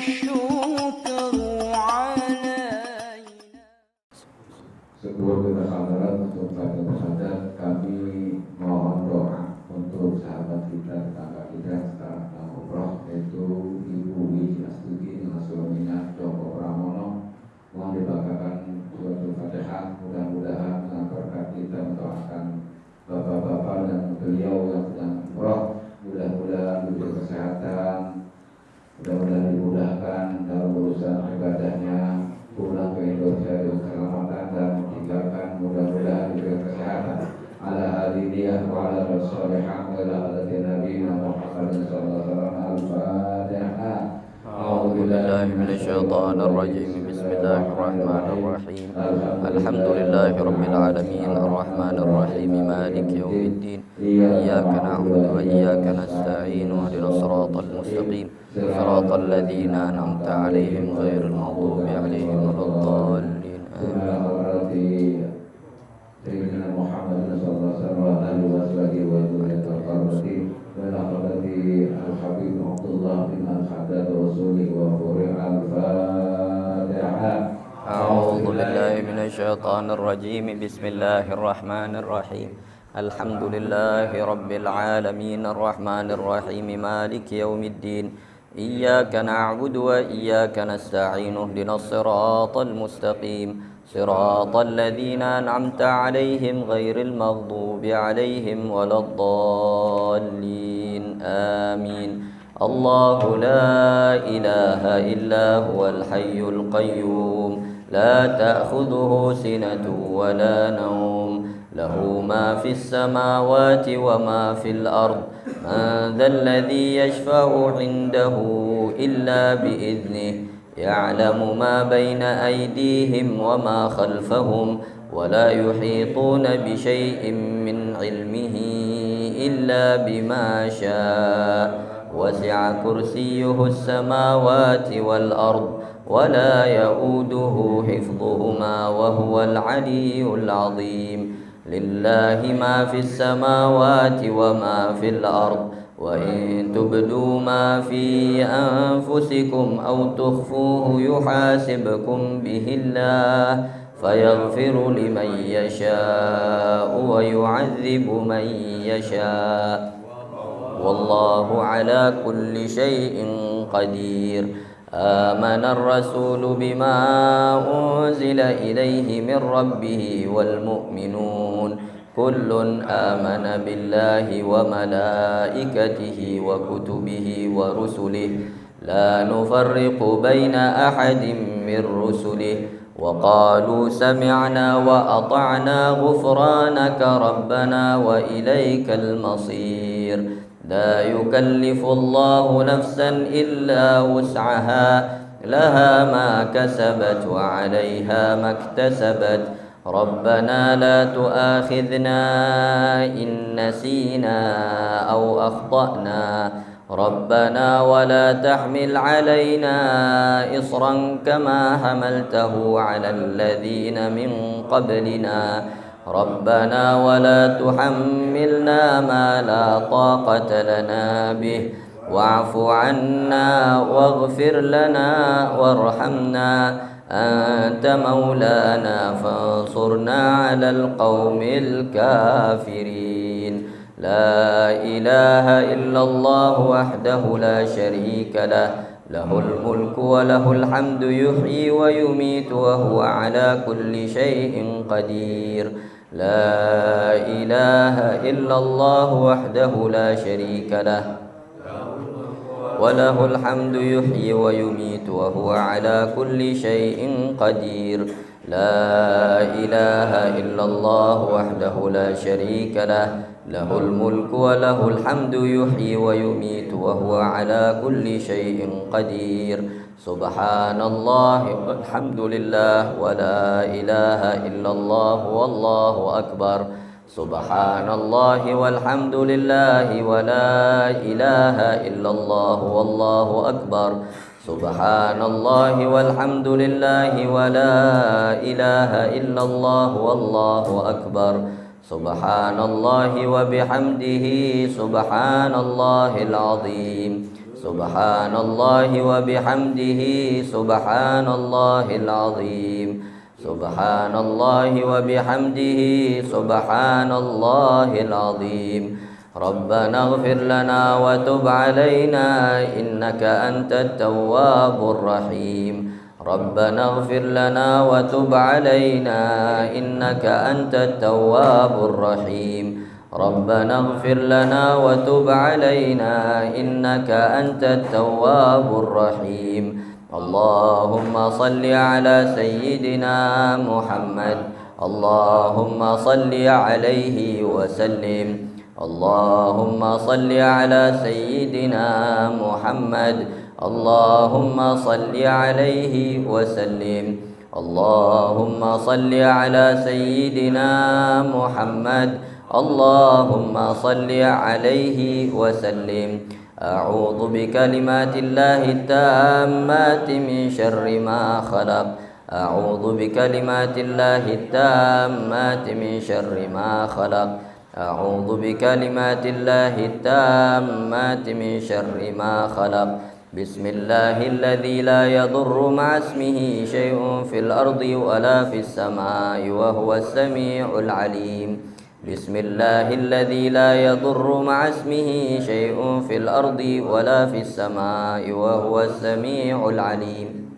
Sebelum kita saudara untuk baca saja, kami mohon doa untuk sahabat kita, tetangga kita yang sekarang sedang umroh, yaitu Ibu Wiji Astuti dengan suaminya Joko Pramono. Mohon dibacakan suatu Fatihah, mudah-mudahan dengan berkat kita mendoakan bapak-bapak dan beliau yang sedang umroh, mudah-mudahan diberi kesehatan, mudah-mudahan dimudahkan dalam urusan ibadahnya, pulang ke Indonesia dengan keselamatan dan meninggalkan mudah-mudahan diberi kesehatan. Ala hadiniyah wa ala rasulihah wa ala alati nabiyina Muhammadin sallallahu alaihi wasallam. Al-Fatihah. أعوذ بالله من الشيطان الرجيم. بسم الله الرحمن الرحيم. الحمد لله رب العالمين الرحمن الرحيم مالك يوم الدين. إياك نعبد وإياك نستعين واهدنا الصراط المستقيم صراط الذين أنعمت عليهم غير المغضوب عليهم ولا الضالين آمين. Sayyidina Muhammad sallallahu alaihi wasallam Al-Habib Abdullah bin Al-Haddad Rasulih wa Furi Al-Fatihah. أعوذ بالله من الشيطان الرجيم. بسم الله الرحمن الرحيم. الحمد لله رب العالمين الرحمن الرحيم مالك يوم الدين. إياك نعبد وإياك نستعين اهدنا الصراط المستقيم صراط الذين أنعمت عليهم غير المغضوب عليهم ولا الضالين آمين. الله لا إله إلا هو الحي القيوم لا تأخذه سنة ولا نوم له ما في السماوات وما في الأرض من ذا الذي يشفع عنده إلا بإذنه يعلم ما بين أيديهم وما خلفهم ولا يحيطون بشيء من علمه إلا بما شاء وسع كرسيه السماوات والأرض ولا يؤوده حفظهما وهو العلي العظيم. لله ما في السماوات وما في الأرض وإن تبدوا ما في أنفسكم أو تخفوه يحاسبكم به الله فيغفر لمن يشاء ويعذب من يشاء والله على كل شيء قدير. آمن الرسول بما أنزل إليه من ربه والمؤمنون كل آمن بالله وملائكته وكتبه ورسله لا نفرق بين أحد من رسله وقالوا سمعنا وأطعنا غفرانك ربنا وإليك المصير. لا يكلف الله نفسا إلا وسعها لها ما كسبت وعليها ما اكتسبت ربنا لا تؤاخذنا إن نسينا أو أخطأنا ربنا ولا تحمل علينا إصرا كما حملته على الذين من قبلنا ربنا ولا تحملنا ما لا طاقة لنا به واعف عنا واغفر لنا وارحمنا أنت مولانا فانصرنا على القوم الكافرين. لا إله إلا الله وحده لا شريك له له الملك وله الحمد يحيي ويميت وهو على كل شيء قدير. لا إله إلا الله وحده لا شريك له وله الحمد يحيي ويميت وهو على كل شيء قدير. لا إله إلا الله وحده لا شريك له له الملك وله الحمد يحيي ويميت وهو على كل شيء قدير. سبحان الله والحمد لله ولا إله إلا الله والله أكبر. سبحان الله والحمد لله ولا إله إلا الله والله أكبر. سبحان الله والحمد لله ولا إله إلا الله والله أكبر. سبحان الله وبحمده سبحان الله العظيم. Subhanallah wa bihamdihi subhanallahil azim. Subhanallah wa bihamdihi subhanallahil azim. Rabbana ighfir lana wa tub alaina innaka antat tawwabur rahim. Rabbana ighfir lana wa tub alaina innaka antat tawwabur rahim. Rabbana ighfir lana wa tub alaina innaka antat tawwabur rahim. Allahumma salli ala sayyidina Muhammad. Allahumma salli alaihi wa sallim. Allahumma salli ala sayyidina Muhammad. Allahumma salli alaihi wa sallim. Allahumma salli ala sayyidina Muhammad. Allahumma salli alaihi wa sallim. A'udzu bikalimatillahi tammati min syarri ma khalaq. A'udzu bikalimatillahi tammati min syarri ma khalaq. A'udzu bikalimatillahi tammati min syarri ma khalaq. Bismillahilladzi la yadurru ma'asmihi syai'un fil ardi wa la fis samai wa huwas samiul alim. Bismillahilladzi la yadurru ma'asmihi syai'un fil ardi wa la fis samai wa huwas samiul alim.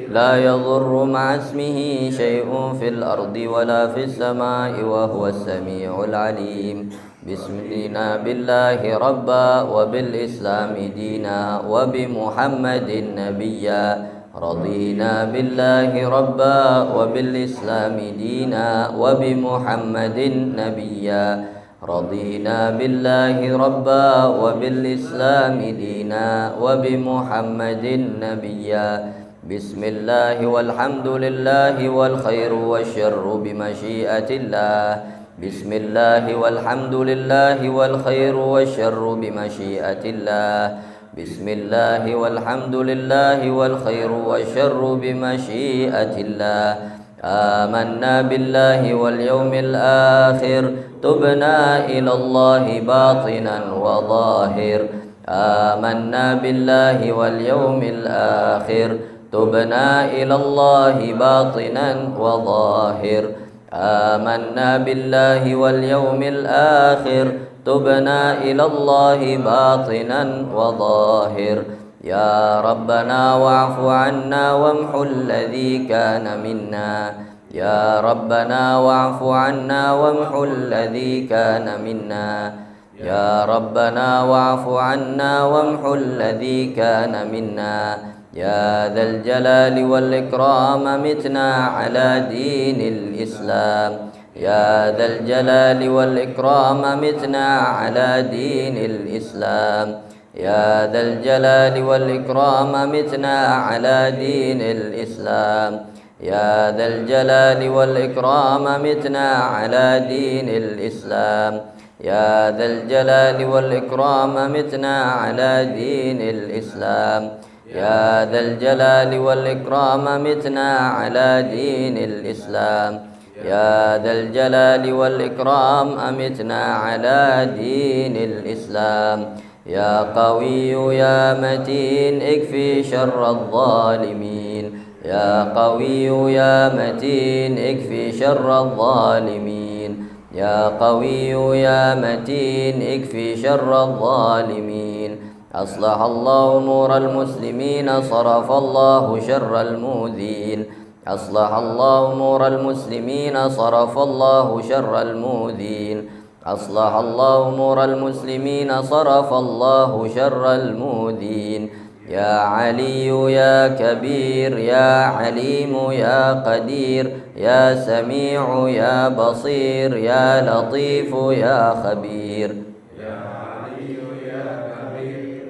لا يضر مع اسمه شيء في الأرض ولا في السماء وهو السميع العليم. بسم الله بالله ربا وبالإسلام دينا وبمحمد نبيا. رضينا بالله ربا وبالإسلام دينا وبمحمد نبيا. رضينا بالله ربا وبالإسلام دينا وبمحمد نبيا. بسم الله والحمد لله والخير والشر بمشيئة الله. بسم الله والحمد لله والخير والشر بمشيئة الله. بسم الله والحمد لله والخير والشر بمشيئة الله. آمنا بالله واليوم الآخر. تبنا إلى الله باطنا وظاهر. آمنا بالله واليوم الآخر. تبنا إلى الله باطنا وظاهر. آمنا بالله واليوم الآخر. تبنا إلى الله باطنا وظاهر. يا ربنا واعف عنا وامحو الذي كان منا. يا ربنا واعف عنا وامحو الذي كان منا. يا ربنا واعف عنا وامحو الذي كان منا. يا ذا الجلال والإكرام متنا على دين الإسلام. يا ذا الجلال والإكرام متنا على دين الإسلام. يا ذا الجلال والإكرام متنا على دين الإسلام. يا ذا الجلال والإكرام متنا على دين الإسلام. يا ذا الجلال والإكرام متنا على دين الإسلام. يا ذا الجلال والإكرام متنا على دين الإسلام. يا ذا الجلال والإكرام أمتنا على دين الإسلام. يا قوي يا متين اكفي شر الظالمين. يا قوي يا متين اكفي شر الظالمين. يا قوي يا متين اكفي شر الظالمين. أصلح الله أمور المسلمين. صرف الله شر المؤذين. أصلح الله أمور المسلمين. صرف الله شر المؤذين. أصلح الله أمور المسلمين. صرف الله شر المؤذين. يا علي يا كبير يا عليم يا قدير يا سميع يا بصير يا لطيف يا خبير.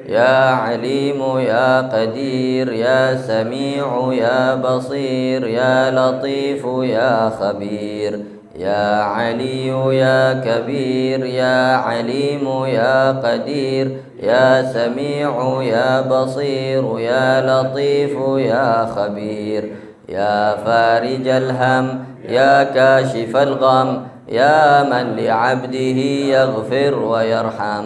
يا عليم يا قدير يا سميع يا بصير يا لطيف يا خبير. يا علي يا كبير يا عليم يا قدير يا سميع يا بصير يا لطيف يا خبير. يا فارج الهم يا كاشف الغم يا من لعبده يغفر ويرحم.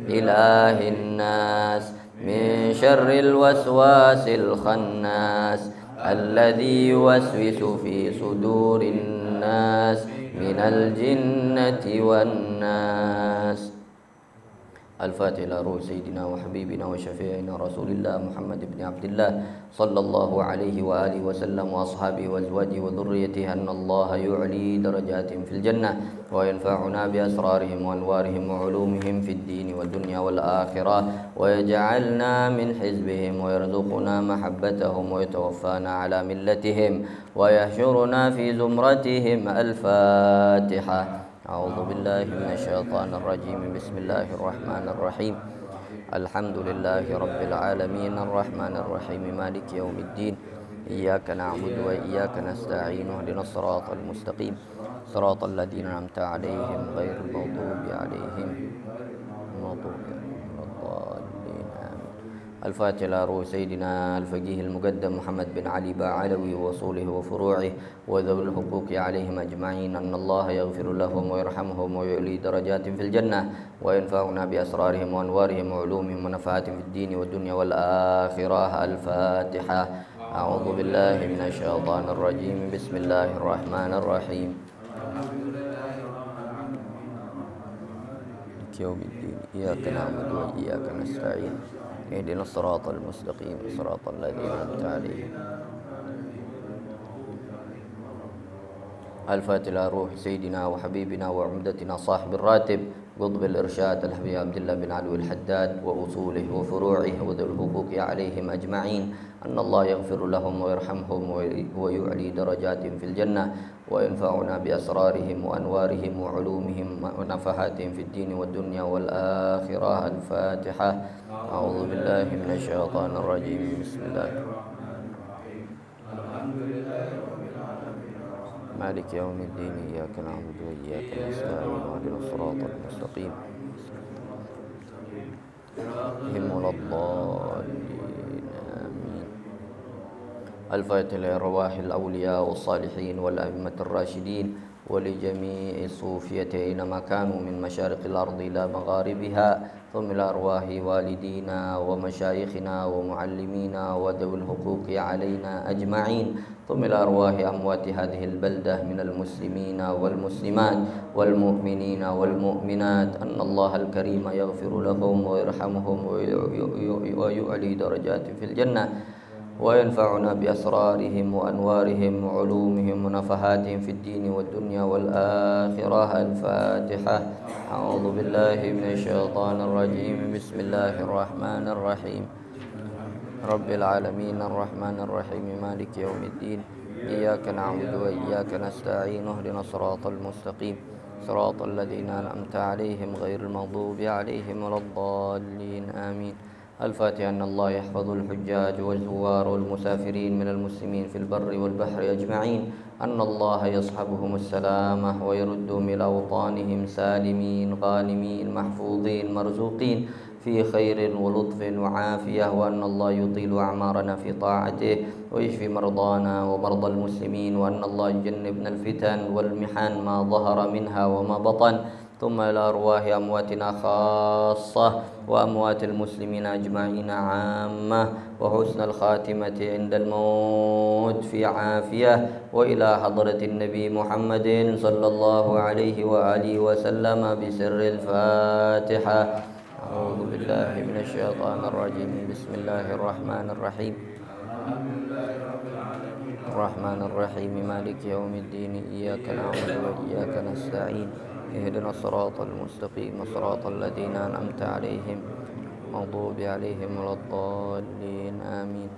إله الناس من شر الوسواس الخناس الذي يوسوس في صدور الناس من الجنة والناس. الفاتحة إلى روح سيدنا وحبيبنا وشفيعنا رسول الله محمد بن عبد الله صلى الله عليه وآله وسلم وأصحابه وأزواجه وذريته أن الله يعلي درجات في الجنة وينفعنا بأسرارهم وأنوارهم وعلومهم في الدين والدنيا والآخرة ويجعلنا من حزبهم ويرزقنا محبتهم ويتوفانا على ملتهم ويحشرنا في زمرتهم. الفاتحة. أعوذ بالله من الشيطان الرجيم. بسم الله الرحمن الرحيم. الحمد لله رب العالمين الرحمن الرحيم مالك يوم الدين. إياك نعبد وإياك نستعين اهدنا الصراط المستقيم صراط الذين أنعمت عليهم غير المغضوب عليهم ولا الضالين آمين. الفاتحة إلى روح سيدنا الفقيه المقدم محمد بن علي باعلوي وأصوله وفروعه وذوي الحقوق عليهم أجمعين أن الله يغفر لهم ويرحمهم ويعلي درجات في الجنة وينفعنا بأسرارهم وأنوارهم وعلومهم ونفعاتهم في الدين والدنيا والآخرة. الفاتحة. أعوذ بالله من الشيطان الرجيم. بسم الله الرحمن الرحيم. مالك يوم الدين. إياك نعبد وإياك نستعين اهدنا الصراط المستقيم صراط الذين أنعمت عليهم. الفاتحة إلى روح سيدنا وحبيبنا وعمدتنا صاحب الراتب قطب الإرشاد الحبيب عبد الله بن علوي الحداد وأصوله وفروعه وذوي الحقوق عليهم أجمعين أن الله يغفر لهم ويرحمهم ويعلي درجاتهم في الجنة وينفعنا بأسرارهم وأنوارهم وعلومهم ونفحاتهم في الدين والدنيا والآخرة. الفاتحة. أعوذ بالله من الشيطان الرجيم. بسم الله مالك يوم الدين. إياك نعبد وإياك نستعين اهدنا الصراط المستقيم هم ولا الضالين آمين. الفاتحة لأرواح الأولياء والصالحين والأئمة الراشدين ولجميع الصوفية أينما كانوا من مشارق الأرض إلى مغاربها ثم إلى أرواح والدينا ومشايخنا ومعلمينا وذوي الحقوق علينا أجمعين ثم إلى أرواح أموات هذه البلدة من المسلمين والمسلمات والمؤمنين والمؤمنات أن الله الكريم يغفر لهم ويرحمهم ويعلي درجات في الجنة وينفعنا بأسرارهم وأنوارهم وعلومهم ونفحاتهم في الدين والدنيا والآخرة. الفاتحة. أعوذ بالله من الشيطان الرجيم. بسم الله الرحمن الرحيم. رب العالمين الرحمن الرحيم مالك يوم الدين. إياك نعبد وإياك نستعين اهدنا الصراط المستقيم صراط الذين أنعمت عليهم غير المغضوب عليهم ولا الضالين آمين. الفاتحة. أن الله يحفظ الحجاج والزوار والمسافرين من المسلمين في البر والبحر أجمعين أن الله يصحبهم السلامة ويردهم إلى أوطانهم سالمين غانمين محفوظين مرزوقين في خير ولطف وعافية وأن الله يطيل أعمارنا في طاعته ويشفي مرضانا ومرضى المسلمين وأن الله يجنبنا الفتن والمحن ما ظهر منها وما بطن ثم إلى أرواح أمواتنا خاصة وأموات المسلمين أجمعين عامة وحسن الخاتمة عند الموت في عافية وإلى حضرة النبي محمد صلى الله عليه وآله وسلم بسر الفاتحة. أعوذ بالله من الشيطان الرجيم. بسم الله الرحمن الرحيم. الرحمن الرحيم مالك يوم الدين. إياك نعبد وإياك نستعين اهدنا الصراط المستقيم صراط الذين أنعمت عليهم مغضوب عليهم ولا الضالين آمين.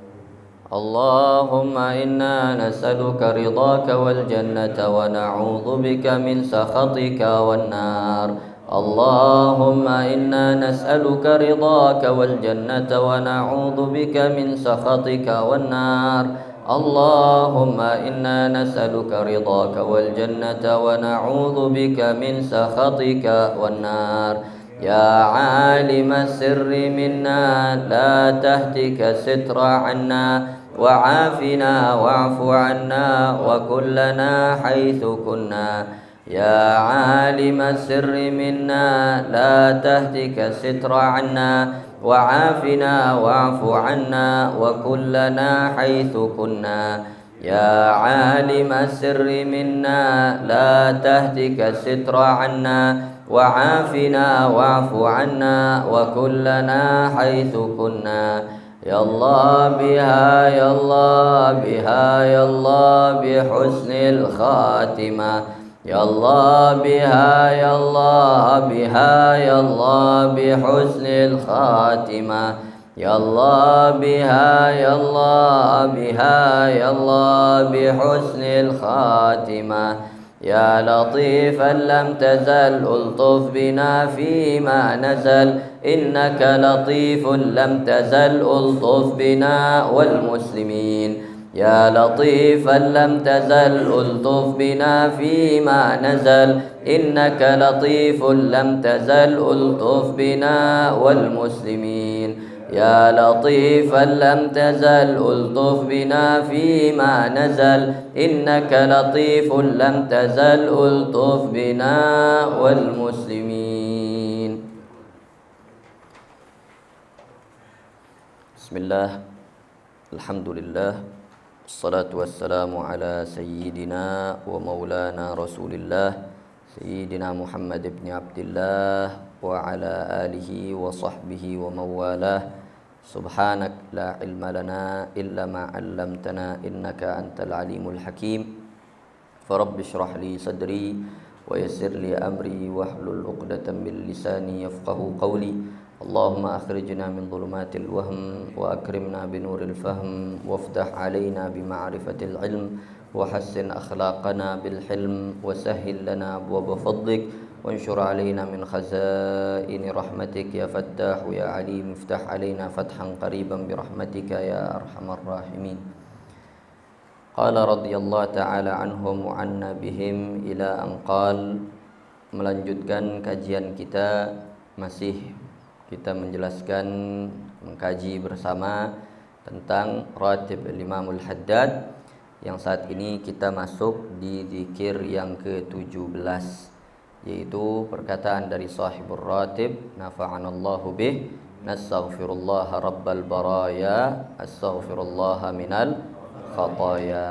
اللهم إنا نسألك رضاك والجنة ونعوذ بك من سخطك والنار. اللهم إنا نسألك رضاك والجنة ونعوذ بك من سخطك والنار. اللهم إنا نسألك رضاك والجنة ونعوذ بك من سخطك والنار. يا عالم السر منا لا تهتك الستر عنا وعافنا واعف عنا وكلنا حيث كنا يا عالم السر منا لا تهتك الستر عنا وعافنا واعف عنا وكلنا حيث كنا يا عالم السر منا لا تهتك الستر عنا وعافنا واعف عنا وكلنا حيث كنا يا الله بها يا الله بها يا الله بحسن الخاتمة يا الله بها يا الله بها يا الله بحسن الخاتمة يا الله بها يا الله بها يا الله بحسن الخاتمة يا لطيفا لم تزل ألطف بنا فيما نزل إنك لطيف لم تزل ألطف بنا والمسلمين يا لطيفا لم تزل ألطف بنا فيما نزل إنك لطيف لم تزل ألطف بنا والمسلمين يا لطيفا لم تزل ألطف بنا فيما نزل إنك لطيف لم تزل ألطف بنا والمسلمين بسم الله الحمد لله الصلاة والسلام على سيدنا ومولانا رسول الله سيدنا محمد بن عبد الله وعلى آله وصحبه ومن والاه سبحانك لا علم لنا إلا ما علمتنا إنك أنت العليم الحكيم فرب اشرح لي صدري ويسر لي أمري واحلل عقدة من لساني يفقه قولي اللهم أخرجنا من ظلمات الوهم وأكرمنا بنور الفهم وافتح علينا بمعرفة العلم وحسن أخلاقنا بالحلم وسهل لنا أبواب فضلك وانشر علينا من خزائن رحمتك يا فتاح يا عليم افتح علينا فتحا قريبا برحمتك يا أرحم الراحمين قال رضي الله تعالى عنهم وعنا بهم إلى أن قال. Melanjutkan kajian kita, masih kita menjelaskan, mengkaji bersama tentang Ratib Imamul Haddad, yang saat ini kita masuk di zikir yang ke-17, yaitu perkataan dari sahibur Ratib, nafa'anallahu bih, nastaghfirullah rabbal baraya, astaghfirullah minal khataya.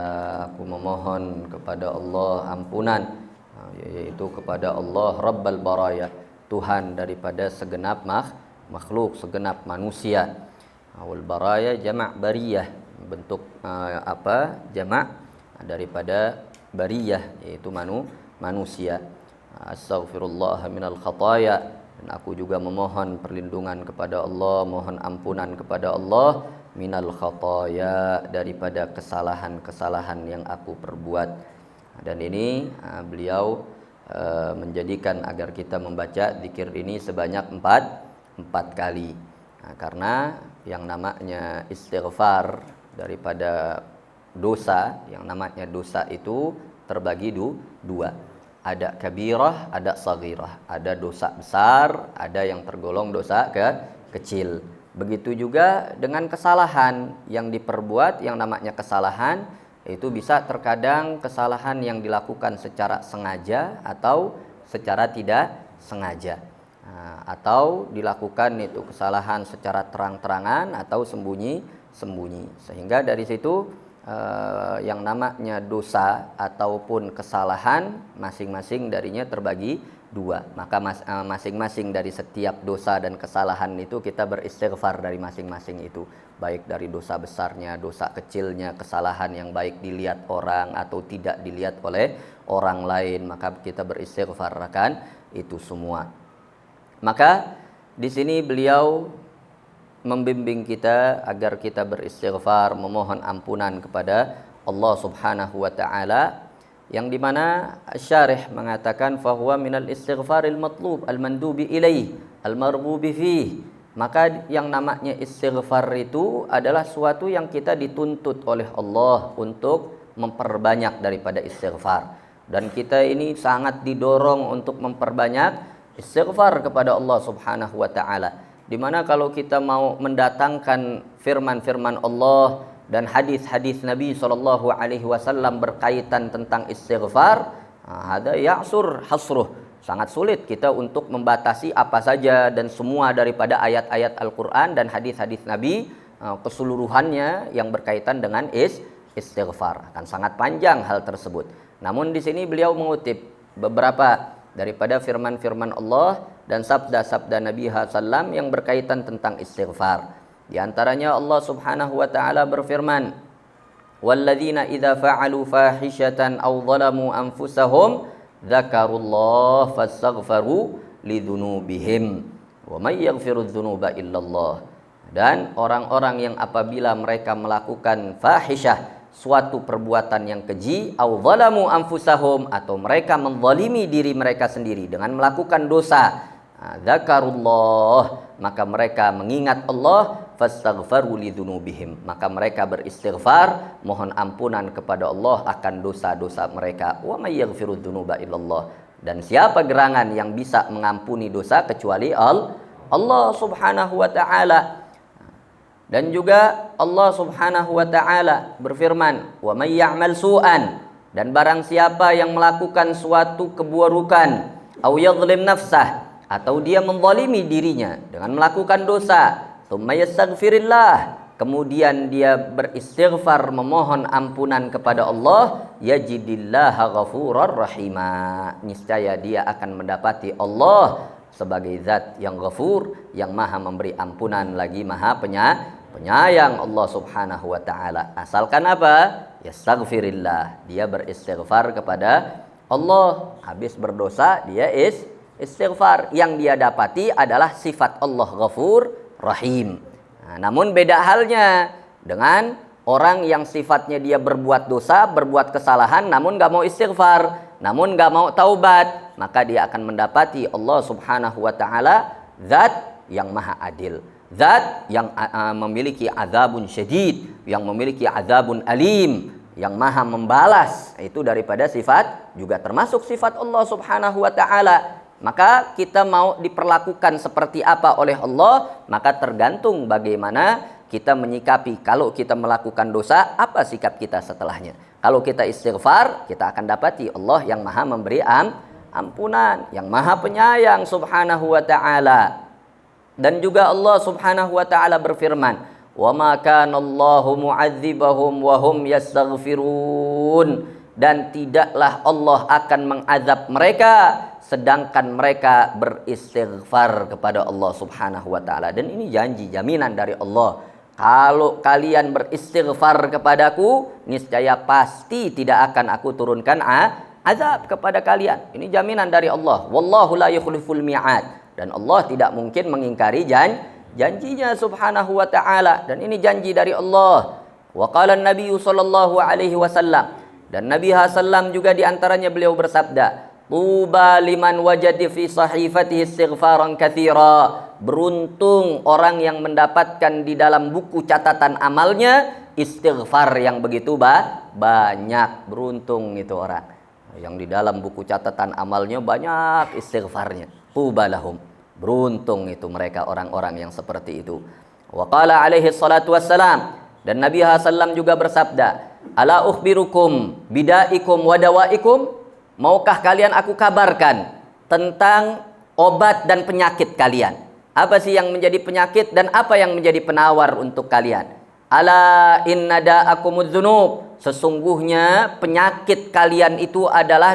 Aku memohon kepada Allah ampunan, yaitu kepada Allah rabbal baraya, Tuhan daripada segenap makhluk, segenap manusia. Wal baraya jamak bariyah, bentuk jamak daripada bariyah, yaitu manusia. Astaghfirullah minal khataya, dan aku juga memohon perlindungan kepada Allah, mohon ampunan kepada Allah minal khataya, daripada kesalahan-kesalahan yang aku perbuat. Dan ini beliau menjadikan agar kita membaca zikir ini sebanyak empat kali. Karena yang namanya istighfar daripada dosa, yang namanya dosa itu terbagi dua. Ada kabirah, ada saghirah. Ada dosa besar, ada yang tergolong dosa kecil. Begitu juga dengan kesalahan yang diperbuat, yang namanya kesalahan itu bisa terkadang kesalahan yang dilakukan secara sengaja atau secara tidak sengaja, atau dilakukan itu kesalahan secara terang-terangan atau sembunyi-sembunyi. Sehingga dari situ yang namanya dosa ataupun kesalahan masing-masing darinya terbagi dua. Maka masing-masing dari setiap dosa dan kesalahan itu kita beristighfar dari masing-masing itu, baik dari dosa besarnya, dosa kecilnya, kesalahan yang baik dilihat orang atau tidak dilihat oleh orang lain, maka kita beristighfar akan itu semua. Maka di sini beliau membimbing kita agar kita beristighfar, memohon ampunan kepada Allah Subhanahu wa taala, yang dimana syarih mengatakan fahuwa minal istighfaril matlub al-mandubi ilaih al-marghubi fih. Maka yang namanya istighfar itu adalah suatu yang kita dituntut oleh Allah untuk memperbanyak daripada istighfar, dan kita ini sangat didorong untuk memperbanyak istighfar kepada Allah Subhanahu wa taala. Dimana kalau kita mau mendatangkan firman-firman Allah dan hadis-hadis Nabi SAW berkaitan tentang istighfar, Hada ya'sur hasruh. Sangat sulit kita untuk membatasi apa saja dan semua daripada ayat-ayat Al-Quran dan hadis-hadis Nabi keseluruhannya yang berkaitan dengan istighfar. Akan sangat panjang hal tersebut. Namun di sini beliau mengutip beberapa daripada firman-firman Allah dan sabda-sabda Nabi SAW yang berkaitan tentang istighfar. Di antaranya Allah Subhanahu wa taala berfirman, "Walladzina idza fa'alu fahishatan aw zalamu anfusahum dzakarullah fastaghfaru lidzunubihim wa may yaghfirudz dzunuba illallah." Dan orang-orang yang apabila mereka melakukan fahisyah, suatu perbuatan yang keji, au zalamu anfusahum, atau mereka menzalimi diri mereka sendiri dengan melakukan dosa, dzakarullah, maka mereka mengingat Allah, fastaghfaru lidzunubihim, maka mereka beristighfar, mohon ampunan kepada Allah akan dosa-dosa mereka. Wa may yaghfirudz dzunuba illallah, dan siapa gerangan yang bisa mengampuni dosa kecuali Allah Subhanahu wa taala. Dan juga Allah Subhanahu wa taala berfirman, wa may ya'mal su'an, dan barang siapa yang melakukan suatu keburukan, au yadhlim nafsah, atau dia menzalimi dirinya dengan melakukan dosa, tsumma yastaghfirillah, kemudian dia beristighfar memohon ampunan kepada Allah, yajidillaha ghafurar rahima, niscaya dia akan mendapati Allah sebagai zat yang ghafur, yang maha memberi ampunan lagi maha penyayang Allah Subhanahu wa taala. Asalkan apa? Yastaghfirillah, dia beristighfar kepada Allah. Habis berdosa dia istighfar. Yang dia dapati adalah sifat Allah Ghafur Rahim. Namun beda halnya dengan orang yang sifatnya dia berbuat dosa, berbuat kesalahan, namun gak mau istighfar, namun gak mau taubat, maka dia akan mendapati Allah Subhanahu wa taala zat yang maha adil, zat yang memiliki azabun syadid, yang memiliki azabun alim, yang maha membalas. Itu daripada sifat, juga termasuk sifat Allah Subhanahu wa taala. Maka kita mau diperlakukan seperti apa oleh Allah, maka tergantung bagaimana kita menyikapi. Kalau kita melakukan dosa, apa sikap kita setelahnya? Kalau kita istighfar, kita akan dapati Allah yang maha memberi ampunan, yang maha penyayang Subhanahu wa ta'ala. Dan juga Allah Subhanahu wa ta'ala berfirman, wa ma kana Allahu mu'adzibahum wa hum yastaghfirun, dan tidaklah Allah akan mengazab mereka sedangkan mereka beristighfar kepada Allah Subhanahu wa ta'ala. Dan ini janji, jaminan dari Allah, kalau kalian beristighfar kepadaku, niscaya pasti tidak akan aku turunkan azab kepada kalian. Ini jaminan dari Allah. Wallahu la yukhliful mi'ad, dan Allah tidak mungkin mengingkari janjinya Subhanahu wa ta'ala. Dan ini janji dari Allah. Wa qala an-nabiy sallallahu alaihi wasallam, dan Nabi SAW juga diantaranya beliau bersabda, tuba liman wajadi fi sahifatihi istighfaran katsira, beruntung orang yang mendapatkan di dalam buku catatan amalnya istighfar yang begitu banyak. Beruntung itu orang yang di dalam buku catatan amalnya banyak istighfarnya. Tuba lahum, beruntung itu mereka orang-orang yang seperti itu. Wa qala alaihi salatu wassalam, dan Nabi SAW juga bersabda, ala ukhbirukum bidaikum wa dawaikum, maukah kalian aku kabarkan tentang obat dan penyakit kalian? Apa sih yang menjadi penyakit dan apa yang menjadi penawar untuk kalian? Ala inna da'akumudz dzunub, sesungguhnya penyakit kalian itu adalah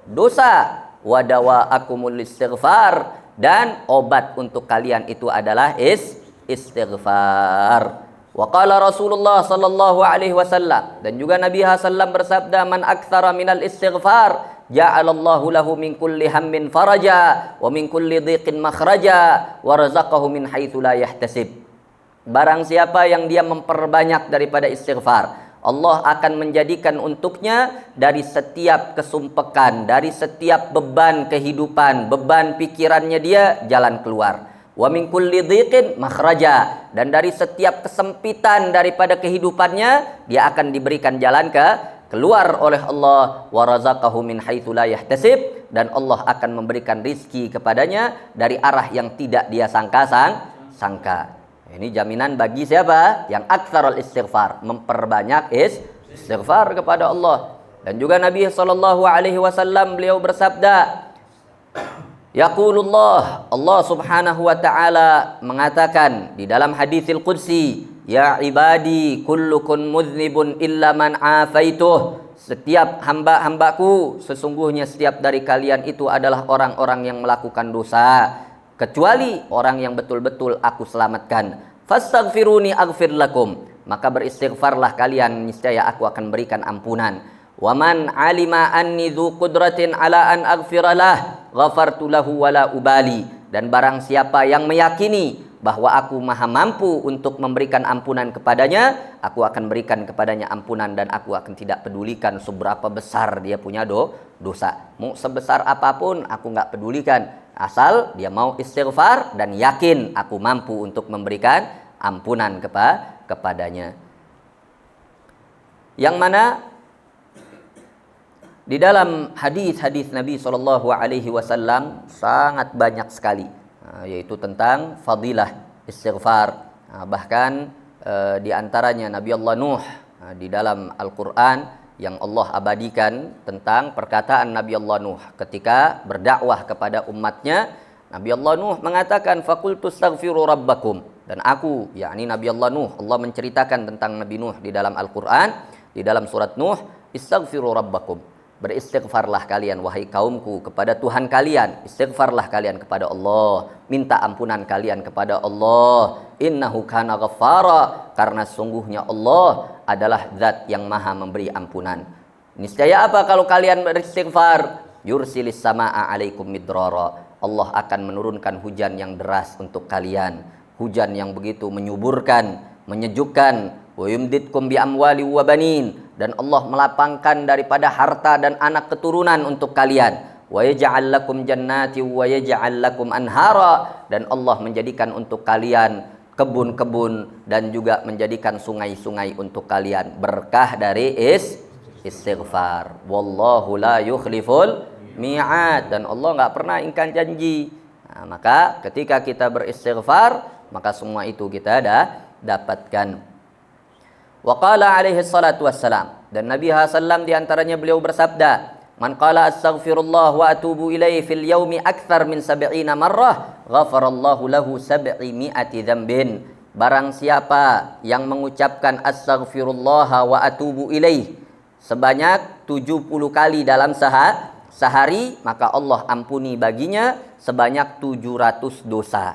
dosa. Wa dawa'akumul istighfar, dan obat untuk kalian itu adalah istighfar. Wa qala Rasulullah sallallahu alaihi wasallam, dan juga Nabi sallallahu bersabda, man aktsara minal istighfar ja'alallahu lahu min kulli hammin faraja wa min kulli dhiqin makhraja wa razaqahu min haitsu la yahtasib. Barang siapa yang dia memperbanyak daripada istighfar, Allah akan menjadikan untuknya dari setiap kesumpekan, dari setiap beban kehidupan, beban pikirannya dia jalan keluar. Wa min kulli dhiqin makhraja, dan dari setiap kesempitan daripada kehidupannya dia akan diberikan jalan keluar oleh Allah. Wa razaqahu min haitsu la yahtasib, dan Allah akan memberikan rizki kepadanya dari arah yang tidak dia sangka. Ini jaminan bagi siapa? Yang aktsarul istighfar, memperbanyak istighfar kepada Allah. Dan juga Nabi SAW beliau bersabda, Yaqulullah, Allah Subhanahu wa taala mengatakan di dalam haditsil qudsi, ya ibadi kullukum mudznibun illa man afaituh. Setiap hamba-hambaku, sesungguhnya setiap dari kalian itu adalah orang-orang yang melakukan dosa, kecuali orang yang betul-betul aku selamatkan. Fastaghfiruni aghfir lakum. Maka beristighfarlah kalian, niscaya aku akan berikan ampunan. Wa man alima anni dzu qudratin ala an aghfiralah ghafartu lahu wala ubali. Dan barang siapa yang meyakini bahwa aku maha mampu untuk memberikan ampunan kepadanya, aku akan berikan kepadanya ampunan dan aku akan tidak pedulikan seberapa besar dia punya dosa. Mau sebesar apapun aku nggak pedulikan, asal dia mau istighfar dan yakin aku mampu untuk memberikan ampunan kepadanya. Yang mana di dalam hadis-hadis Nabi SAW sangat banyak sekali, yaitu tentang fadilah istighfar. Bahkan di antaranya Nabi Allah Nuh di dalam Al-Quran yang Allah abadikan tentang perkataan Nabi Allah Nuh ketika berdakwah kepada umatnya. Nabi Allah Nuh mengatakan, faqultu astaghfiru rabbakum. Dan aku, yakni Nabi Allah Nuh, Allah menceritakan tentang Nabi Nuh di dalam Al-Quran, di dalam surat Nuh, istaghfiru rabbakum. Beristighfarlah kalian wahai kaumku kepada Tuhan kalian, istighfarlah kalian kepada Allah, minta ampunan kalian kepada Allah. Innahu kana ghaffara, karena sungguhnya Allah adalah zat yang maha memberi ampunan. Niscaya apa kalau kalian beristighfar? Yursilis samaa alaikum midrara. Allah akan menurunkan hujan yang deras untuk kalian, hujan yang begitu menyuburkan, menyejukkan. Wa yumditkum bi amwali wa banin, dan Allah melapangkan daripada harta dan anak keturunan untuk kalian. Wa yaj'al lakum jannati wa yaj'al lakum anhara, dan Allah menjadikan untuk kalian kebun-kebun dan juga menjadikan sungai-sungai untuk kalian, berkah dari istighfar. Wallahu la yukhliful mi'ad, dan Allah enggak pernah ingkar janji. Nah, maka ketika kita beristighfar, maka semua itu kita dapatkan. Wa qala alaihi salatu wassalam, dan Nabi SAW diantaranya beliau bersabda, man qala astaghfirullah wa atubu ilaihi fil yaumi akthar min 70 marrah ghafarallahu lahu 700 dzambin. Barang siapa yang mengucapkan astaghfirullah wa atubu ilaihi sebanyak 70 kali dalam sehari, maka Allah ampuni baginya sebanyak 700 dosa.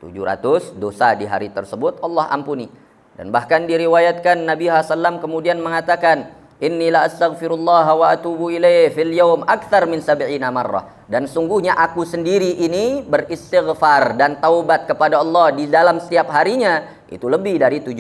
700 dosa di hari tersebut Allah ampuni. Dan bahkan diriwayatkan Nabi SAW kemudian mengatakan, inni la astaghfirullah wa atubu ilaihi fil yaum akthar min 70 marrah. Dan sungguhnya aku sendiri ini beristighfar dan taubat kepada Allah di dalam setiap harinya itu lebih dari 70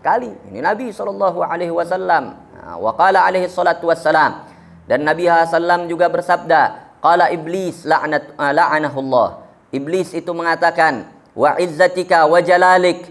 kali. Ini Nabi SAW. Wa qala alaihi salatu wassalam, dan Nabi SAW juga bersabda, qala iblis la'anahullah. Iblis itu mengatakan, wa izzatika wa jalalik,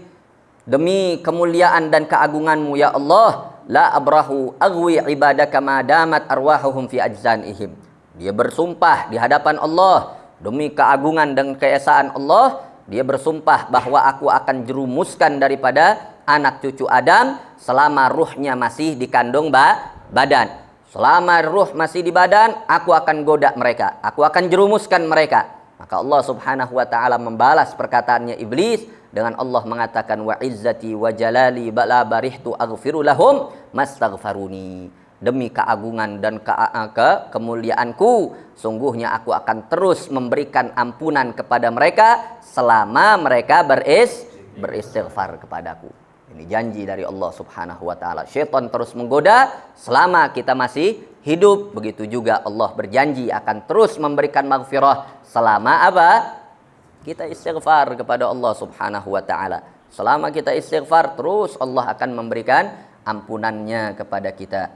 demi kemuliaan dan keagunganmu ya Allah, la abrahu aghwi ibadaka ma damat arwahuhum fi ajzanihim. Dia bersumpah di hadapan Allah, demi keagungan dan keesaan Allah, dia bersumpah bahwa aku akan jerumuskan daripada anak cucu Adam selama ruhnya masih di kandung badan. Selama ruh masih di badan, aku akan goda mereka, aku akan jerumuskan mereka. Maka Allah Subhanahu wa taala membalas perkataannya iblis dengan Allah mengatakan, wa izzati wa jalali bala barihtu aghfiru lahum mastaghfaruni. Demi keagungan dan kemuliaanku, sungguhnya aku akan terus memberikan ampunan kepada mereka selama mereka beristighfar kepadaku. Ini janji dari Allah Subhanahu wa taala. Syaitan terus menggoda selama kita masih hidup, begitu juga Allah berjanji akan terus memberikan maghfirah selama apa? Kita istighfar kepada Allah Subhanahu wa taala. Selama kita istighfar, terus Allah akan memberikan ampunannya kepada kita.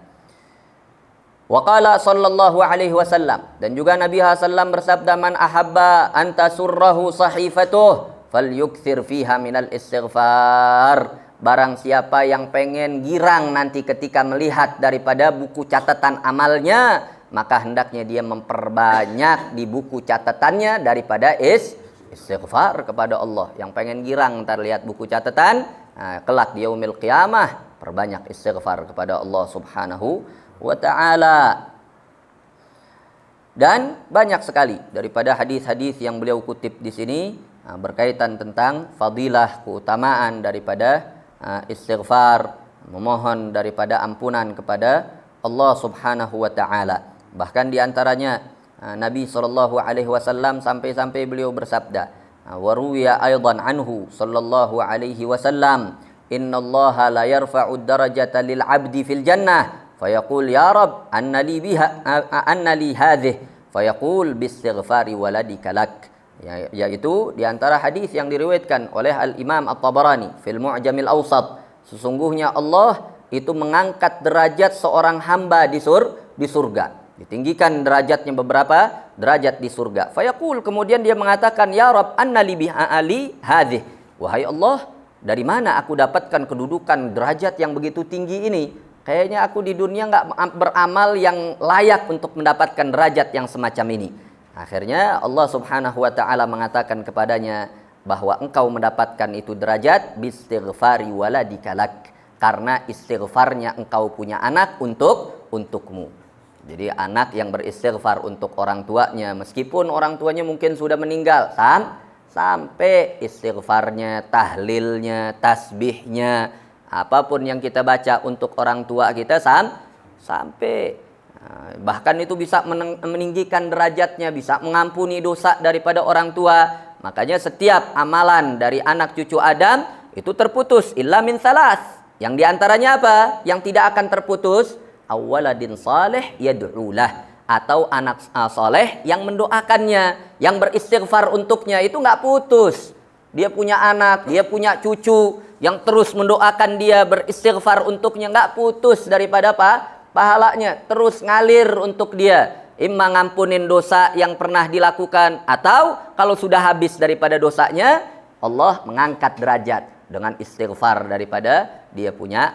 Wa qala sallallahu alaihi wasallam, dan juga Nabi SAW bersabda, man ahabba an tasurrahu sahifatuh falyukthir fiha minal istighfar. Barang siapa yang pengen girang nanti ketika melihat daripada buku catatan amalnya, maka hendaknya dia memperbanyak di buku catatannya daripada istighfar kepada Allah. Yang pengen girang ntar lihat buku catatan, kelak di yaumil qiyamah, perbanyak istighfar kepada Allah Subhanahu wa taala. Dan banyak sekali daripada hadis-hadis yang beliau kutip di sini berkaitan tentang fadilah, keutamaan daripada istighfar, memohon daripada ampunan kepada Allah Subhanahu wa taala. Bahkan di antaranya Nabi sallallahu alaihi wasallam sampai-sampai beliau bersabda, wa ruwiya aidan anhu sallallahu alaihi wasallam, innallaha la yarfa'u darajata lil 'abdi fil jannah fayaqul ya rab anna li hadhihi fayaqul bistighfari waladika lak. Yaitu di antara hadis yang diriwayatkan oleh Al-Imam At-Tabarani fil Mu'jamil Awsat, sesungguhnya Allah itu mengangkat derajat seorang hamba di surga, ditinggikan derajatnya beberapa derajat di surga. Fayaqul, kemudian dia mengatakan, ya Rabb anna li hadhihi, wahai Allah, dari mana aku dapatkan kedudukan derajat yang begitu tinggi ini? Kayaknya aku di dunia nggak beramal yang layak untuk mendapatkan derajat yang semacam ini. Akhirnya Allah Subhanahu wa taala mengatakan kepadanya bahwa engkau mendapatkan itu derajat bistighfari waladika lak, karena istighfarnya engkau punya anak untukmu. Jadi anak yang beristighfar untuk orang tuanya, meskipun orang tuanya mungkin sudah meninggal, sampai istighfarnya, tahlilnya, tasbihnya, apapun yang kita baca untuk orang tua kita sampai bahkan itu bisa meninggikan derajatnya, bisa mengampuni dosa daripada orang tua. Makanya setiap amalan dari anak cucu Adam itu terputus illa min salas. Yang diantaranya apa? Yang tidak akan terputus, awaladin saleh yad'ulah, atau anak soleh yang mendoakannya, yang beristighfar untuknya, itu nggak putus. Dia punya anak, dia punya cucu yang terus mendoakan dia, beristighfar untuknya, nggak putus daripada pahalanya, terus ngalir untuk dia. Imma ngampunin dosa yang pernah dilakukan, atau kalau sudah habis daripada dosanya, Allah mengangkat derajat dengan istighfar daripada dia punya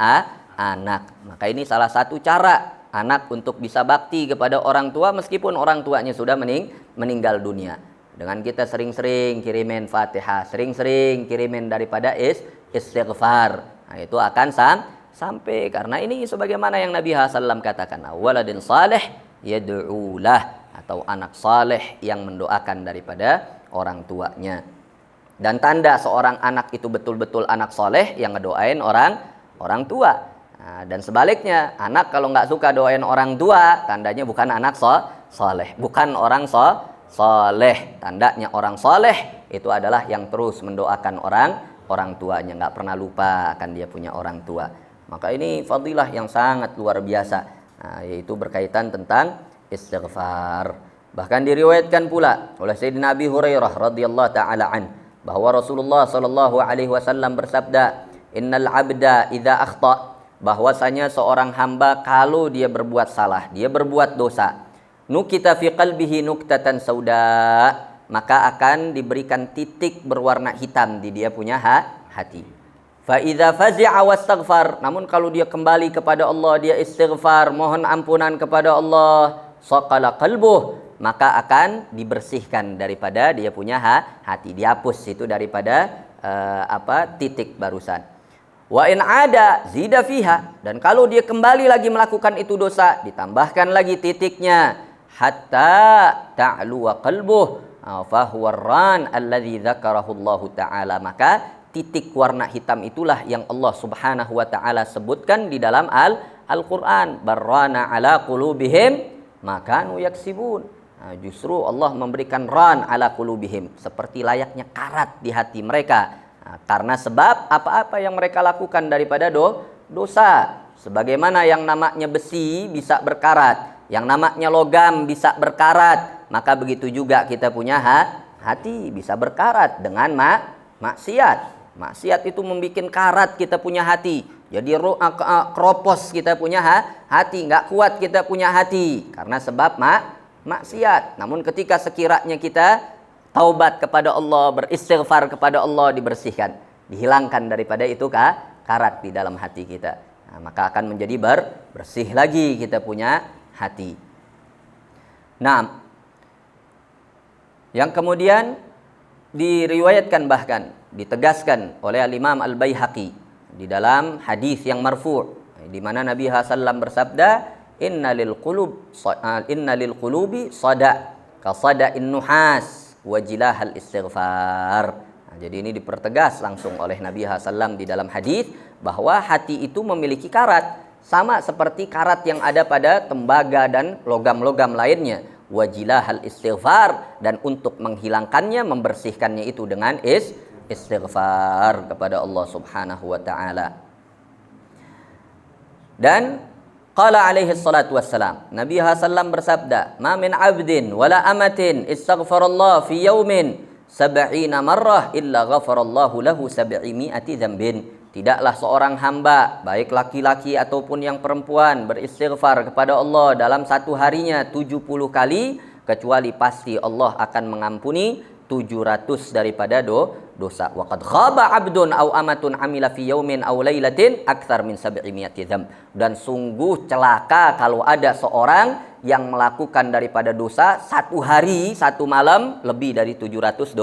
anak. Maka ini salah satu cara anak untuk bisa bakti kepada orang tua meskipun orang tuanya sudah meninggal dunia. Dengan kita sering-sering kirimin Fatihah, sering-sering kirimin daripada istighfar, nah, itu akan sampai. Karena ini sebagaimana yang Nabi SAW katakan, waladin saleh yad'ulah, atau anak saleh yang mendoakan daripada orang tuanya. Dan tanda seorang anak itu betul-betul anak soleh yang ngedoain orang tua. Nah, dan sebaliknya, anak kalau nggak suka doain orang tua, tandanya bukan anak soleh, bukan orang soleh. Tandanya orang soleh itu adalah yang terus mendoakan orang tuanya, nggak pernah lupa akan dia punya orang tua. Maka ini fadilah yang sangat luar biasa, yaitu berkaitan tentang istighfar. Bahkan diriwayatkan pula oleh Sayyidina Abi Hurairah radhiyallahu taala an, bahwa Rasulullah sallallahu alaihi wasallam bersabda, innal abda idza akhta, bahwasanya seorang hamba kalau dia berbuat salah, dia berbuat dosa, nukita fi qalbihi nuktatan sauda, maka akan diberikan titik berwarna hitam di dia punya hati. Fa idza fazi'a wastaghfar, namun kalau dia kembali kepada Allah, dia istighfar, mohon ampunan kepada Allah, saqala qalbuh, maka akan dibersihkan daripada dia punya hati, dihapus itu daripada titik barusan. Wa in ada zida fiha, dan kalau dia kembali lagi melakukan itu dosa, ditambahkan lagi titiknya, hatta ta'lu wa qalbuh fa huwa ar-ran alladzi dzakarahu Allah taala, maka titik warna hitam itulah yang Allah Subhanahu wa taala sebutkan di dalam Al-Qur'an, barrana ala qulubihim makanu yaksibun. Nah, justru Allah memberikan ran ala qulubihim, seperti layaknya karat di hati mereka. Nah, karena sebab apa-apa yang mereka lakukan daripada dosa. Sebagaimana yang namanya besi bisa berkarat, yang namanya logam bisa berkarat, maka begitu juga kita punya hati bisa berkarat dengan maksiat. Maksiat itu membuat karat kita punya hati. Jadi keropos kita punya hati, nggak kuat kita punya hati karena sebab maksiat. Namun ketika sekiranya kita taubat kepada Allah, beristighfar kepada Allah, dibersihkan, dihilangkan daripada itu karat di dalam hati kita. Nah, maka akan menjadi bersih lagi kita punya hati. Nah, yang kemudian diriwayatkan, bahkan ditegaskan oleh Al-Imam Al-Baihaqi di dalam hadis yang marfu' di mana Nabi SAW bersabda, innalil qulubi sada ka sada'in nuhas wajilahal istighfar. Nah, jadi ini dipertegas langsung oleh Nabi SAW di dalam hadis bahwa hati itu memiliki karat sama seperti karat yang ada pada tembaga dan logam-logam lainnya. Wajilahal istighfar, dan untuk menghilangkannya, membersihkannya itu dengan istighfar kepada Allah Subhanahu wa taala. Dan qala alaihi salatu wassalam, Nabi SAW bersabda, ma min abdin wala amatin istaghfarallah fi yaumin sab'ina marrah illa ghafarallahu lahu sab'imi'ati dzambin. Tidaklah seorang hamba, baik laki-laki ataupun yang perempuan, beristighfar kepada Allah dalam satu harinya 70 kali, kecuali pasti Allah akan mengampuni 700 daripada dosa. Wa qad khaba 'abdun aw amatun 'amila fi yaumin aw lailatin aktsar min 700 dzam. Dan sungguh celaka kalau ada seorang yang melakukan daripada dosa satu hari, satu malam lebih dari 700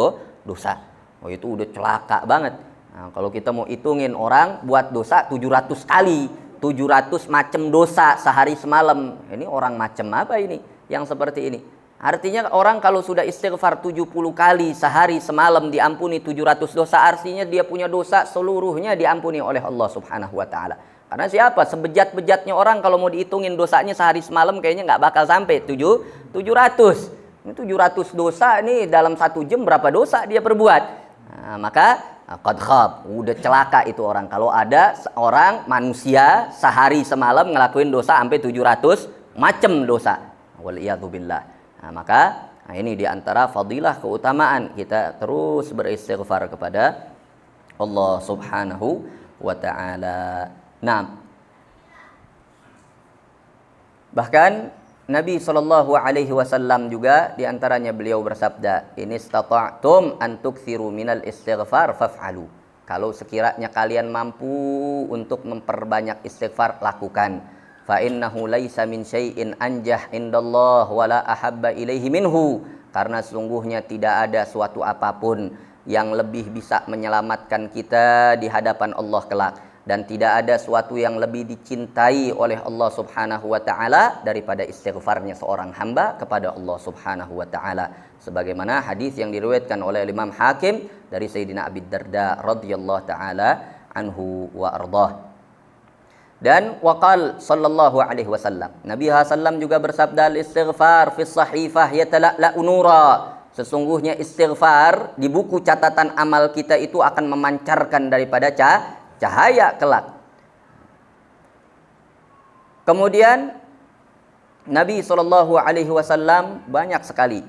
dosa. Oh, itu udah celaka banget. Nah, kalau kita mau hitungin orang buat dosa 700 kali, 700 macam dosa sehari semalam. Ini orang macam apa ini yang seperti ini? Artinya orang kalau sudah istighfar 70 kali sehari semalam diampuni 700 dosa, artinya dia punya dosa seluruhnya diampuni oleh Allah Subhanahu wa taala. Karena siapa? Sebejat-bejatnya orang kalau mau dihitungin dosanya sehari semalam kayaknya nggak bakal sampai 700. Ini 700 dosa ini dalam 1 jam berapa dosa dia perbuat. Nah, maka qad khab, udah celaka itu orang kalau ada seorang manusia sehari semalam ngelakuin dosa sampai 700 macam dosa. Waliyadzubillah. Nah, maka ini diantara fadilah keutamaan kita terus beristighfar kepada Allah Subhanahu wa taala. Nah, bahkan Nabi SAW juga diantaranya beliau bersabda, in istata'tum an tukthiru minal istighfar faf'alu. Kalau sekiranya kalian mampu untuk memperbanyak istighfar, lakukan. Fa innahu laisa min syai'in anjah indallah wala ahabba ilaihi minhu. Karena sesungguhnya tidak ada suatu apapun yang lebih bisa menyelamatkan kita di hadapan Allah kelak, dan tidak ada suatu yang lebih dicintai oleh Allah Subhanahu wa taala daripada istighfarnya seorang hamba kepada Allah Subhanahu wa taala, sebagaimana hadis yang diriwayatkan oleh Imam Hakim dari Sayyidina Abi Darda radhiyallahu taala anhu wa ardhah. Dan waqal sallallahu alaihi wasallam, Nabi SAW juga bersabda, al-istighfar fi sahifah yatala'la'u nura. Sesungguhnya istighfar di buku catatan amal kita itu akan memancarkan daripada cahaya kelak. Kemudian Nabi SAW banyak sekali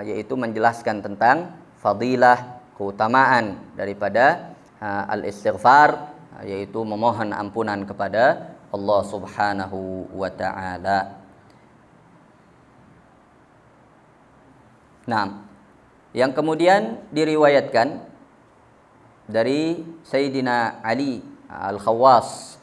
yaitu menjelaskan tentang fadilah, keutamaan daripada al-istighfar, yaitu memohon ampunan kepada Allah Subhanahu wa taala. Nah, yang kemudian diriwayatkan dari Sayyidina Ali Al-Khawwas,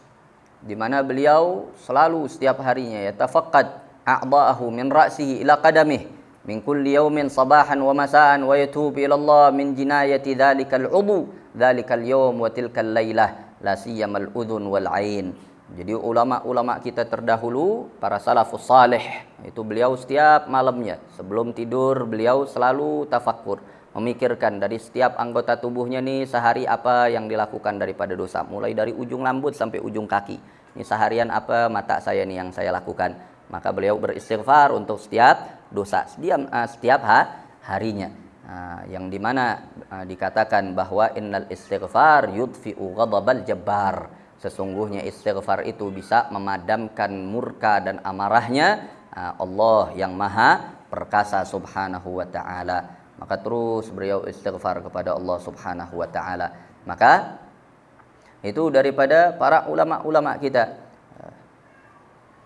di mana beliau selalu setiap harinya yatafaqqad a'dha'ahu min ra'sihi ila qadamihi min kulli yawmin sabahan wa masaan wa yatubu ila Allah min jinayati dhalikal 'udhu dhalikal yawm wa tilkal lailah la siyamal udhun wal 'ain. Jadi ulama-ulama kita terdahulu, para salafus salih, itu beliau setiap malamnya sebelum tidur beliau selalu tafakkur, memikirkan dari setiap anggota tubuhnya nih sehari apa yang dilakukan daripada dosa, mulai dari ujung rambut sampai ujung kaki. Ini seharian apa mata saya nih yang saya lakukan. Maka beliau beristighfar untuk setiap dosa, setiap harinya. Yang dimana dikatakan bahwa innal istighfar yudfi'u ghadabal jabbar. Sesungguhnya istighfar itu bisa memadamkan murka dan amarahnya Allah yang maha perkasa Subhanahu wa ta'ala. Maka terus beliau istighfar kepada Allah Subhanahu wa ta'ala. Maka itu daripada para ulama-ulama kita.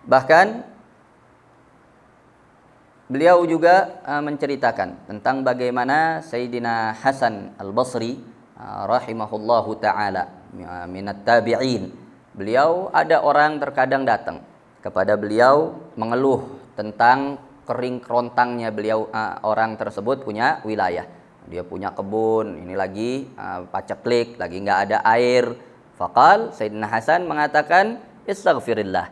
Bahkan beliau juga menceritakan tentang bagaimana Sayyidina Hasan Al-Basri rahimahullahu ta'ala minat tabi'in. Beliau ada orang terkadang datang kepada beliau mengeluh tentang kering kerontangnya beliau. Orang tersebut punya wilayah, dia punya kebun, ini lagi paceklik, lagi nggak ada air, Faqal, Sayyidina Hasan mengatakan, istaghfirillah.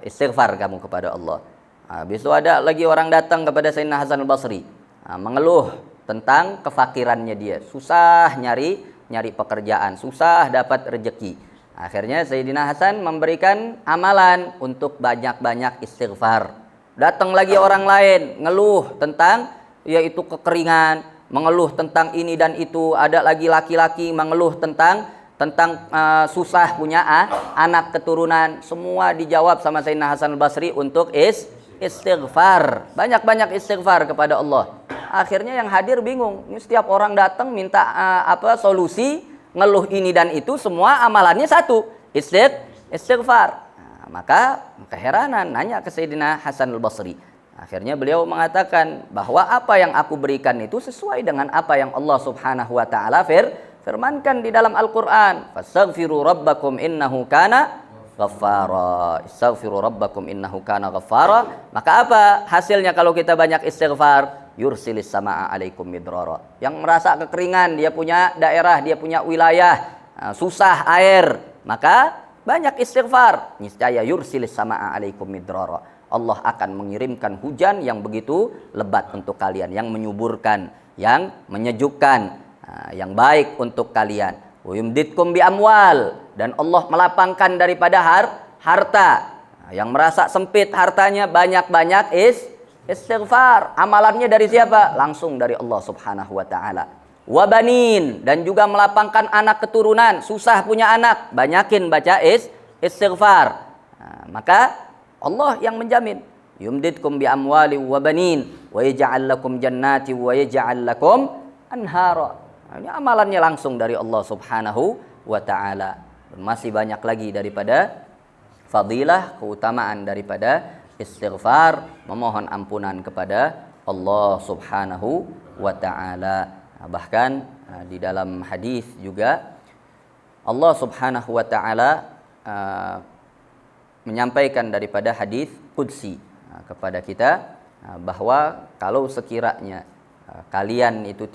Istighfar kamu kepada Allah. Habis itu ada lagi orang datang kepada Sayyidina Hasan al-Basri, mengeluh tentang kefakirannya dia. Susah nyari pekerjaan, susah dapat rezeki. Akhirnya Sayyidina Hasan memberikan amalan untuk banyak-banyak istighfar. Datang lagi orang lain, ngeluh tentang yaitu kekeringan, mengeluh tentang ini dan itu. Ada lagi laki-laki mengeluh tentang susah punya anak keturunan. Semua dijawab sama Sayyidina Hasan al-Basri untuk istighfar. Banyak-banyak istighfar kepada Allah. Akhirnya yang hadir bingung. Ini setiap orang datang minta solusi, ngeluh ini dan itu, semua amalannya satu, istighfar. Maka keheranan nanya ke Sayyidina Hasan al-Basri. Akhirnya beliau mengatakan bahwa apa yang aku berikan itu sesuai dengan apa yang Allah Subhanahu wa taala firmankan di dalam Al-Qur'an. Fastaghfiru rabbakum innahu kana ghaffara. Istaghfiru rabbakum innahu kana ghaffara. Maka apa hasilnya kalau kita banyak istighfar? Yursilis samaa alaikum midrara. Yang merasa kekeringan, dia punya daerah, dia punya wilayah, susah air, maka banyak istighfar, niscaya yursilis samaa alaikum midrara. Allah akan mengirimkan hujan yang begitu lebat untuk kalian, yang menyuburkan, yang menyejukkan, yang baik untuk kalian. Wa yumditkum bi amwal, dan Allah melapangkan daripada harta. Yang merasa sempit hartanya, banyak-banyak istighfar. Amalannya dari siapa? Langsung dari Allah Subhanahu wa taala. Wa banin, dan juga melapangkan anak keturunan, susah punya anak, banyakin baca istighfar. Maka Allah yang menjamin. Yumditkum bi amwali wa banin wa yaj'al lakum jannati wa yaj'al lakum anhara. Ini amalannya langsung dari Allah Subhanahu wa taala. Masih banyak lagi daripada fadilah, keutamaan daripada istighfar, memohon ampunan kepada Allah Subhanahu wa taala. Bahkan di dalam hadis juga Allah Subhanahu wa taala menyampaikan daripada hadis qudsi kepada kita bahwa kalau sekiranya kalian itu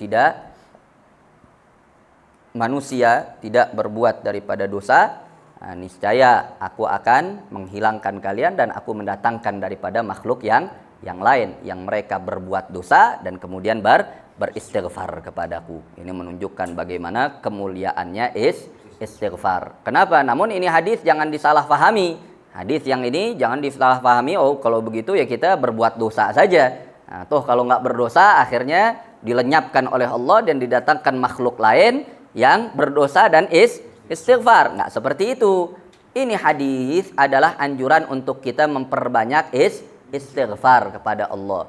manusia tidak berbuat daripada dosa, niscaya aku akan menghilangkan kalian dan aku mendatangkan daripada makhluk yang lain yang mereka berbuat dosa dan kemudian beristighfar kepadaku. Ini menunjukkan bagaimana kemuliaannya istighfar. Kenapa? Namun ini hadis jangan disalahpahami. Hadis yang ini jangan disalahpahami, oh kalau begitu ya kita berbuat dosa saja. Toh kalau nggak berdosa akhirnya dilenyapkan oleh Allah dan didatangkan makhluk lain yang berdosa dan istighfar. Nggak seperti itu. Ini hadis adalah anjuran untuk kita memperbanyak istighfar kepada Allah.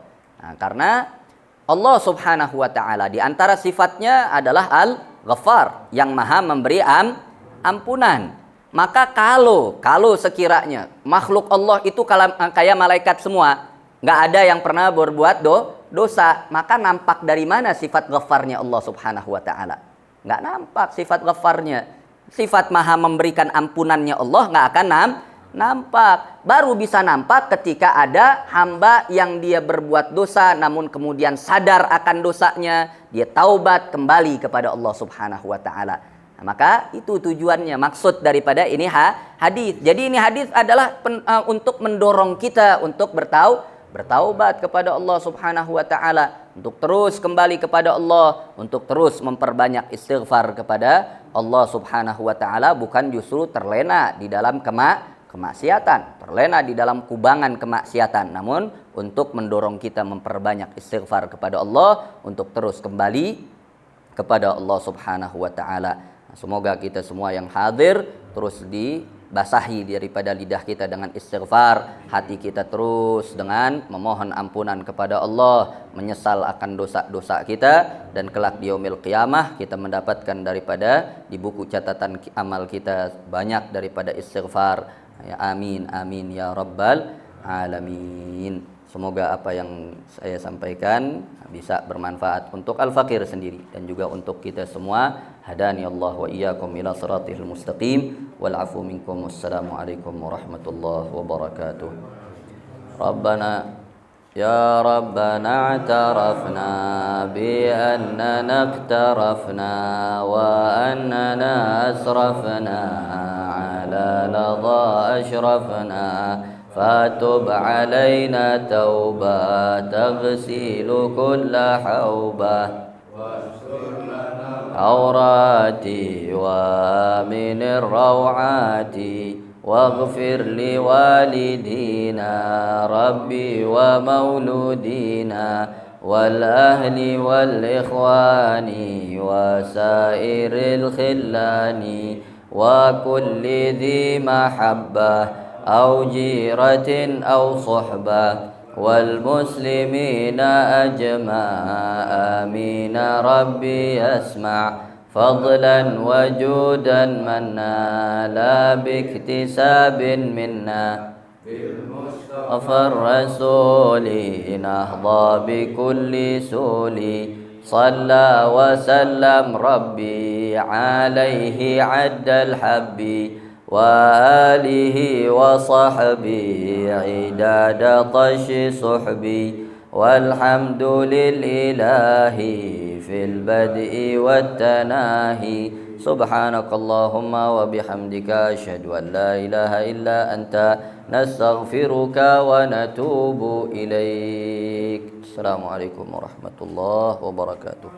Karena Allah Subhanahu wa taala di antara sifatnya adalah Al-Ghaffar, yang Maha memberi ampunan. Maka kalau sekiranya makhluk Allah itu kayak malaikat semua, nggak ada yang pernah berbuat dosa, maka nampak dari mana sifat Ghaffarnya Allah Subhanahu wa taala? Nggak nampak sifat Ghaffarnya. Sifat Maha memberikan ampunannya Allah nggak akan nampak. Baru bisa nampak ketika ada hamba yang dia berbuat dosa namun kemudian sadar akan dosanya, dia taubat kembali kepada Allah Subhanahu wa taala. Maka itu tujuannya, maksud daripada ini hadis. Jadi ini hadis adalah untuk mendorong kita untuk bertaubat kepada Allah Subhanahu wa taala, untuk terus kembali kepada Allah, untuk terus memperbanyak istighfar kepada Allah Subhanahu wa taala, bukan justru terlena di dalam kemaksiatan, terlena di dalam kubangan kemaksiatan, namun untuk mendorong kita memperbanyak istighfar kepada Allah, untuk terus kembali kepada Allah Subhanahu wa taala. Semoga kita semua yang hadir terus dibasahi daripada lidah kita dengan istighfar, hati kita terus dengan memohon ampunan kepada Allah, menyesal akan dosa-dosa kita, dan kelak di yaumil qiyamah kita mendapatkan daripada di buku catatan amal kita banyak daripada istighfar. Ya, amin amin ya rabbal alamin. Semoga apa yang saya sampaikan bisa bermanfaat untuk al-fakir sendiri dan juga untuk kita semua. Hadani Allah wa iyyakum ila siratil mustaqim wal afu minkum. Wassalamualaikum warahmatullahi wabarakatuh. Rabbana ya Rabbana i'tarafna bi annana iqtarafna wa annana asrafna لا لظى أشرفنا فتب علينا توبة تغسل كل حوبة عوراتي ومن الروعات واغفر لوالدينا ربي ومولودينا والأهل والإخوان وسائر الخلان وكل ذي محبة أو جيرة أو صحبة والمسلمين أجمع آمين ربي يسمع فضلا وجودا منا لا باكتساب منا بالمصطفى الرسول نهضى بكل سول صلى وسلم ربي عليه عد الحب وآله وصحبه عداد طش صحبي والحمد للإله في البدء والتناهي سبحانك اللهم وبحمدك أشهد أن لا إله إلا أنت نستغفرك ونتوب إليك. السلام عليكم ورحمة الله وبركاته.